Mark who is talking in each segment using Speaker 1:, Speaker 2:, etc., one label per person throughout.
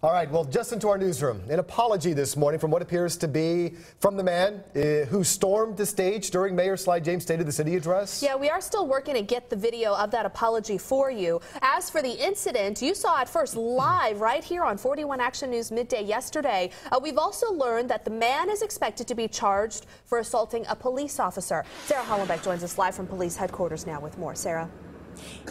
Speaker 1: All right, well, just into our newsroom. An apology this morning from what appears to be from the man who stormed the stage during Mayor Sly James' State of the City address.
Speaker 2: Yeah, we are still working to get the video of that apology for you. As for the incident, you saw it first live right here on 41 Action News midday yesterday. We've also learned that the man is expected to be charged for assaulting a police officer. Sarah Hollenbeck joins us live from police headquarters now with more. Sarah.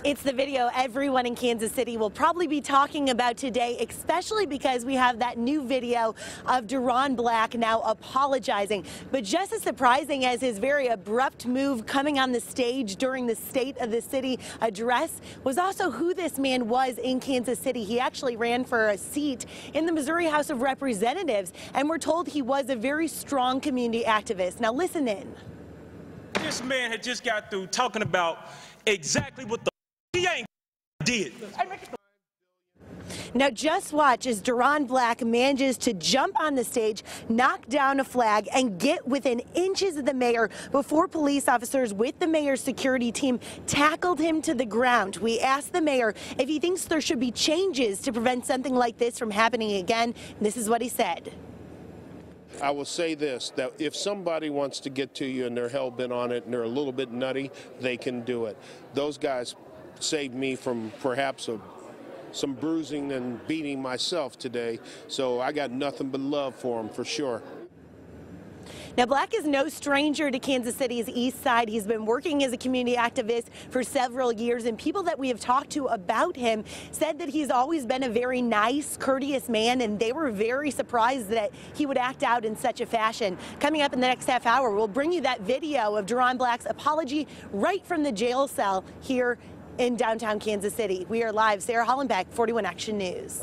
Speaker 3: It's the video everyone in Kansas City will probably be talking about today, especially because we have that new video of Deron Black now apologizing. But just as surprising as his very abrupt move coming on the stage during the State of the City address was also who this man was in Kansas City. He actually ran for a seat in the Missouri House of Representatives, and we're told he was a very strong community activist. Now listen in.
Speaker 4: This man had just got through talking about exactly what the he ain't did.
Speaker 3: Now just watch as Deron Black manages to jump on the stage, knock down a flag, and get within inches of the mayor before police officers with the mayor's security team tackled him to the ground. We asked the mayor if he thinks there should be changes to prevent something like this from happening again. And this is what he said.
Speaker 5: I will say this, that if somebody wants to get to you and they're hell-bent on it and they're a little bit nutty, they can do it. Those guys saved me from perhaps some bruising and beating myself today, so I got nothing but love for them for sure.
Speaker 3: Now, Black is no stranger to Kansas City's east side. He's been working as a community activist for several years, and people that we have talked to about him said that he's always been a very nice, courteous man, and they were very surprised that he would act out in such a fashion. Coming up in the next half hour, we'll bring you that video of Deron Black's apology right from the jail cell here in downtown Kansas City. We are live. Sarah Hollenbeck, 41 Action News.